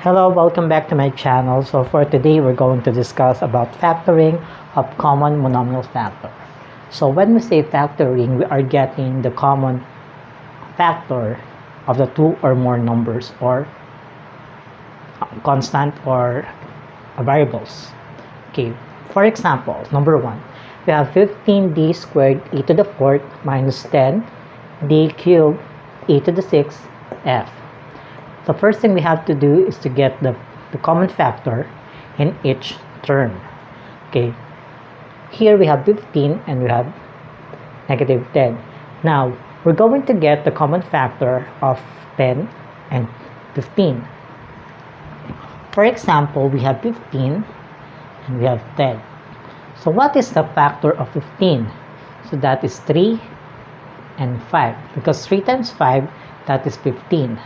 Hello, welcome back to my channel. So for today, we're going to discuss about factoring of common monomial factor. So when we say factoring, we are getting the common factor of the two or more numbers or constant or variables. Okay, for example, number one, we have 15d squared e to the fourth minus 10d cubed e to the sixth f. The first thing we have to do is to get the common factor in each term. Okay, here we have 15 and we have negative 10. Now we're going to get the common factor of 10 and 15. For example, we have 15 and we have 10. So what is the factor of 15? So that is 3 and 5, because 3 times 5, that is 15.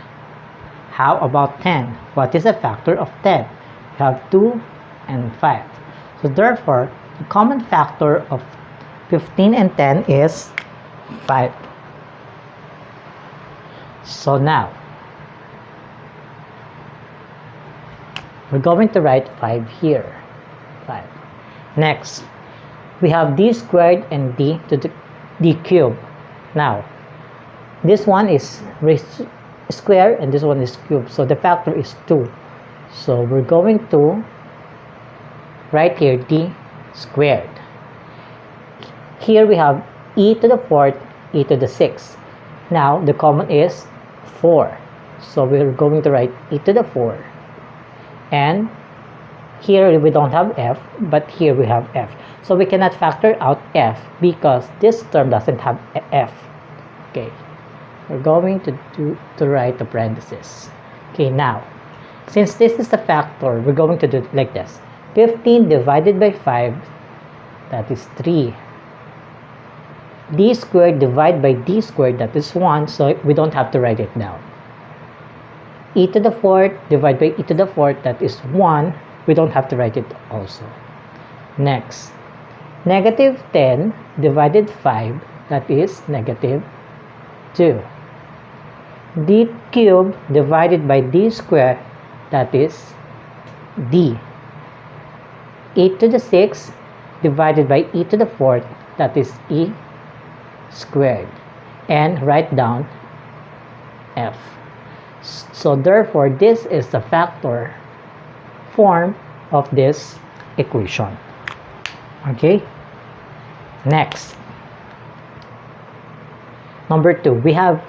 How about 10? What is the factor of 10? We have 2 and 5. So therefore, the common factor of 15 and 10 is 5. So now, we're going to write 5 here. 5. Next, we have d squared and d to the d cubed. Now, this one is raised to square and this one is cube, so the factor is 2. So we're going to write here d squared. Here we have e to the fourth, e to the sixth. Now the common is 4, so we're going to write e to the 4. And here we don't have f, but here we have f, so we cannot factor out f because this term doesn't have f. Okay, we're going to write the parentheses. Okay, now since this is a factor, we're going to do it like this: 15 divided by 5, that is 3. D squared divided by d squared, that is 1, so we don't have to write it down. E to the fourth divided by e to the fourth, that is 1, we don't have to write it also. Next, negative 10 divided 5, that is negative 2. D cubed divided by d squared, that is d. E to the sixth divided by e to the fourth, that is e squared. And write down f. So therefore, this is the factor form of this equation. Okay, next, number 2, we have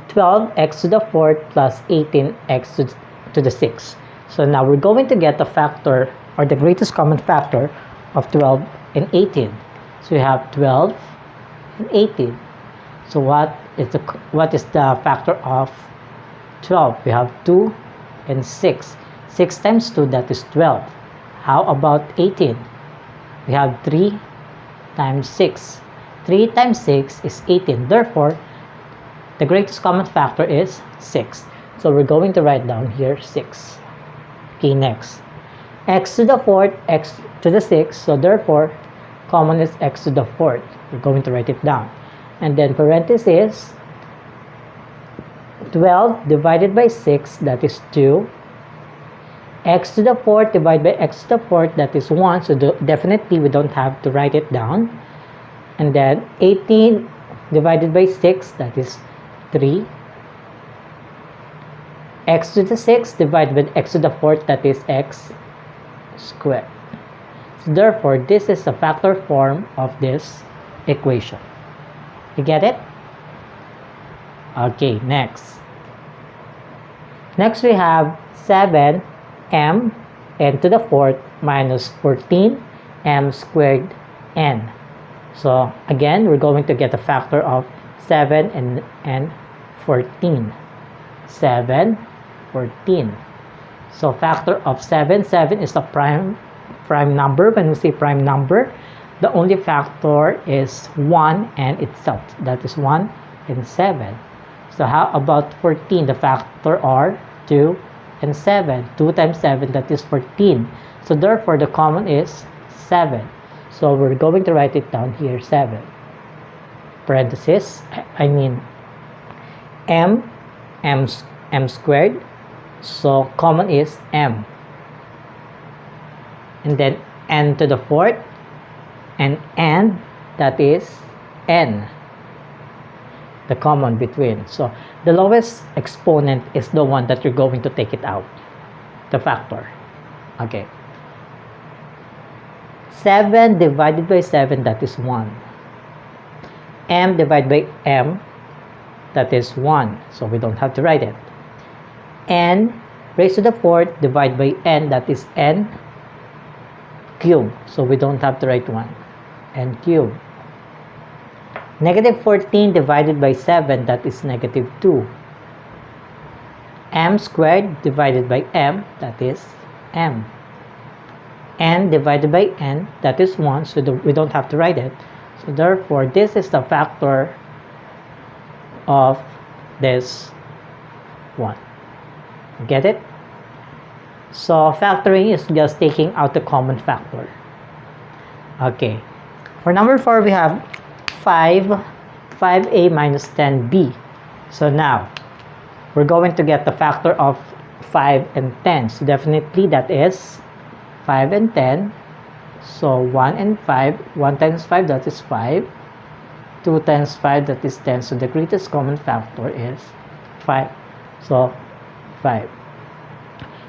12x to the fourth plus 18x to the sixth. So now we're going to get the factor or the greatest common factor of 12 and 18. So we have 12 and 18. So what is the factor of 12? We have 2 and 6. 6 times 2, that is 12. How about 18? We have 3 times 6. 3 times 6 is 18. Therefore, the greatest common factor is 6. So we're going to write down here 6. Okay, next, x to the fourth, x to the sixth. So therefore, common is x to the fourth. We're going to write it down. And then parenthesis, 12 divided by 6, that is 2. X to the fourth divided by x to the fourth, that is 1. So definitely we don't have to write it down. And then 18 divided by 6, that is 3. X to the sixth divided by x to the fourth, that is x squared. So therefore, this is the factor form of this equation. You get it? Okay, next. Next we have 7m n to the fourth minus 14m squared n. So again, we're going to get a factor of 7 and 14. 7, 14. So factor of 7 is a prime number. When we say prime number, the only factor is 1 and itself. That is 1 and 7. So how about 14? The factor are 2 and 7. 2 times 7, that is 14. So therefore, the common is 7. So we're going to write it down here, 7. Parenthesis, I mean m squared So common is m, and then n to the fourth, and that is n, the common between. So the lowest exponent is the one that you're going to take it out, the factor. Okay, 7 divided by 7, that is 1. M divided by m, that is 1, so we don't have to write it. N raised to the fourth divided by n, that is n cube, so we don't have to write 1. N cube. Negative 14 divided by 7, that is negative 2. M squared divided by m, that is m. N divided by n, that is 1, so we don't have to write it. So therefore, this is the factor of this one. Get it? So factoring is just taking out the common factor. Okay. For number 4, we have 5a minus 10b. So now, we're going to get the factor of 5 and 10. So definitely that is 5 and 10. So 1 and 5. 1 times 5, that is 5. 2 times 5, that is 10. So the greatest common factor is 5. So 5.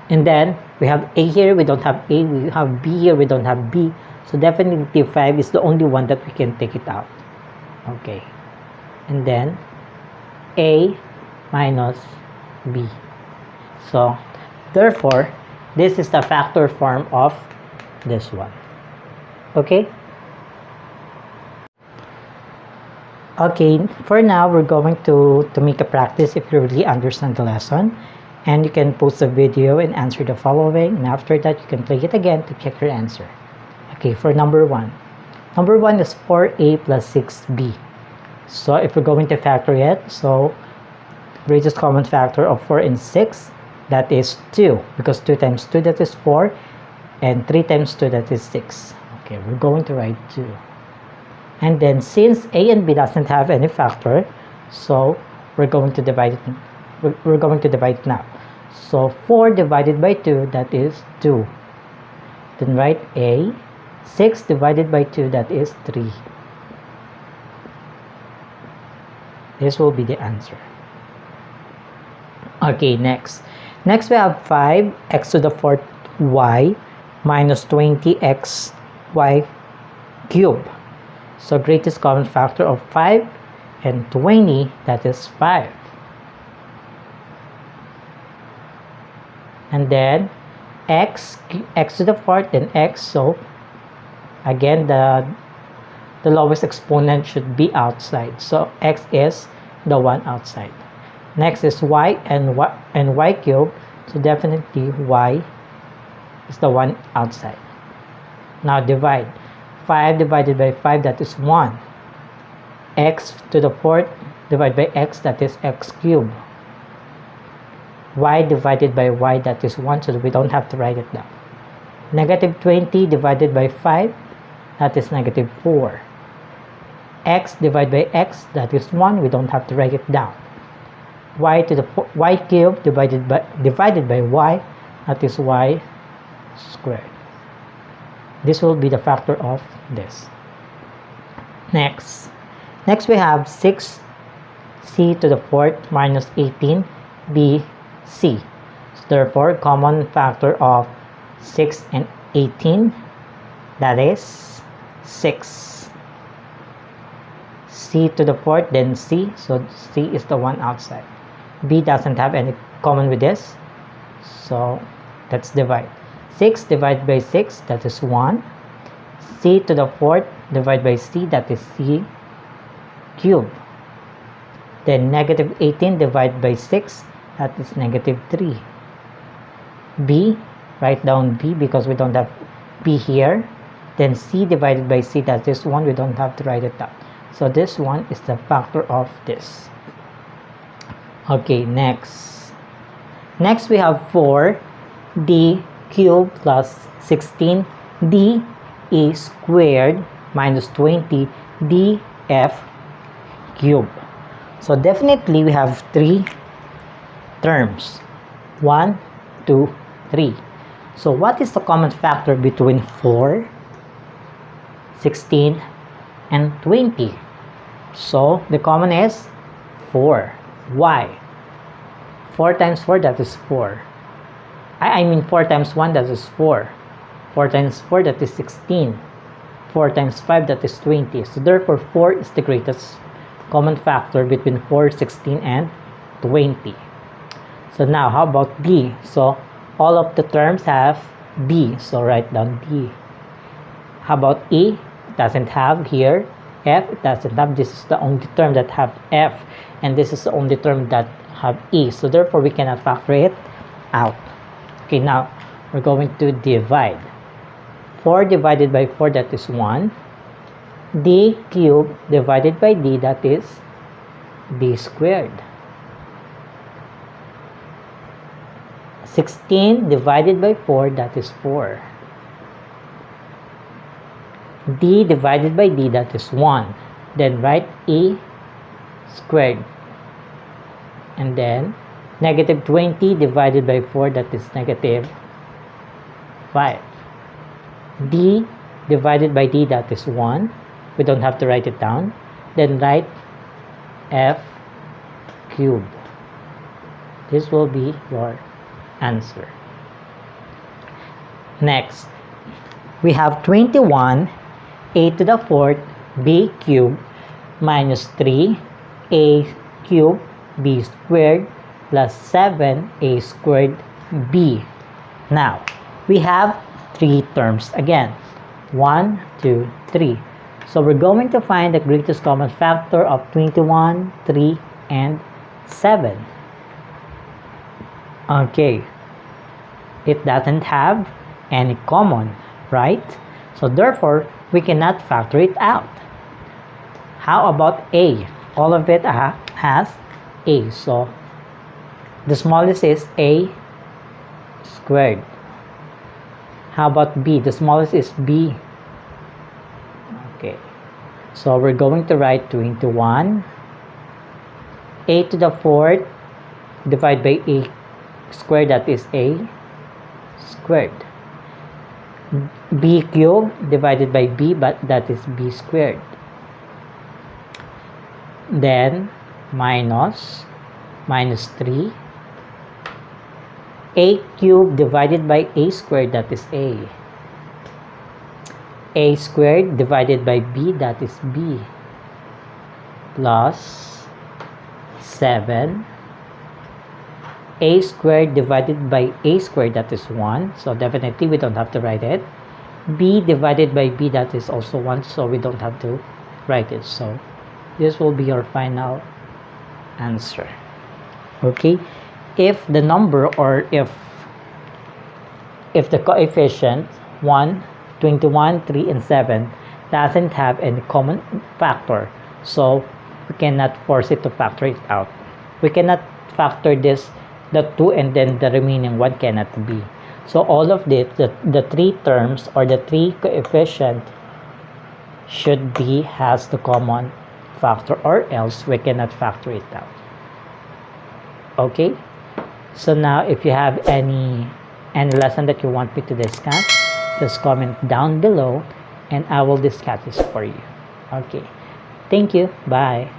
And then we have a here, we don't have a. We have b here, we don't have b. So definitely 5 is the only one that we can take it out. Okay. And then a minus b. So therefore, this is the factor form of this one. Okay. Okay, for now we're going to make a practice if you really understand the lesson, and you can post a video and answer the following, and after that you can play it again to check your answer. Okay, for number 1. Number 1 is 4a plus 6b. So if we're going to factor it, so greatest common factor of 4 and 6, that is 2, because 2 times 2, that is 4, and 3 times 2, that is 6. Okay, we're going to write 2. And then since a and b doesn't have any factor, so we're going to divide it. We're going to divide it now. So 4 divided by 2, that is 2. Then write a. 6 divided by 2, that is 3. This will be the answer. Okay, next we have 5x to the 4th y minus 20x y cubed. So greatest common factor of 5 and 20, that is 5. And then x to the 4th and x, so again the lowest exponent should be outside, so x is the one outside. Next is y and y cubed, so definitely y is the one outside. Now divide. 5 divided by 5, that is 1. X to the 4th divided by x, that is x cubed. Y divided by y, that is 1, so we don't have to write it down. Negative 20 divided by 5, that is negative 4. X divided by x, that is 1, we don't have to write it down. Y to the y cubed divided by y, that is y squared. This will be the factor of this. Next we have 6c to the 4th minus 18bc. So therefore, common factor of 6 and 18, that is 6. C to the 4th, then c, so c is the one outside. B doesn't have any common with this, so let's divide. 6 divided by 6, that is 1. C to the 4th divided by c, that is c cubed. Then negative 18 divided by 6, that is negative 3. B, write down b because we don't have b here. Then c divided by c, that is 1, we don't have to write it down. So this one is the factor of this. Okay, next we have 4d cubed plus 16d e squared minus 20 df cubed. So definitely we have 3 terms. 1, 2, 3. So what is the common factor between 4, 16, and 20? So the common is 4. Why? 4 times 4, that is 4. I mean 4 times 1, that is 4. 4 times 4, that is 16. 4 times 5, that is 20. So therefore 4 is the greatest common factor between 4, 16, and 20. So now how about D? So all of the terms have D, so write down D. How about E? It doesn't have here. F, it doesn't have. This is the only term that have F, and this is the only term that have E, so therefore we cannot factor it out. Okay, now we're going to divide. 4 divided by 4, that is 1. D cubed divided by D, that is D squared. 16 divided by 4, that is 4. D divided by D, that is 1. Then write E squared. And then negative 20 divided by 4, that is negative 5. D divided by D, that is 1. We don't have to write it down. Then write F cubed. This will be your answer. Next, we have 21 a to the 4th b cubed minus 3 a cubed b squared plus 7a squared b. Now, we have 3 terms again. 1, 2, 3. So we're going to find the greatest common factor of 21, 3, and 7. Okay. It doesn't have any common, right? So therefore, we cannot factor it out. How about A? All of it has A. So the smallest is A squared. How about B? The smallest is B. Okay. So we're going to write 21. A to the 4th divided by A squared, that is A squared. B cubed divided by B, but that is B squared. Then minus 3. A cubed divided by A squared, that is A. A squared divided by B, that is B. Plus 7. A squared divided by A squared, that is 1. So definitely we don't have to write it. B divided by B, that is also 1. So we don't have to write it. So this will be your final answer. Okay. If the number, or if the coefficient 1, 21, 3, and 7 doesn't have any common factor, so we cannot force it to factor it out. We cannot factor this, the 2, and then the remaining 1 cannot be. So all of this, the 3 terms or the 3 coefficient should be has the common factor, or else we cannot factor it out. Okay. So now if you have any lesson that you want me to discuss, just comment down below and I will discuss this for you. Okay. Thank you. Bye.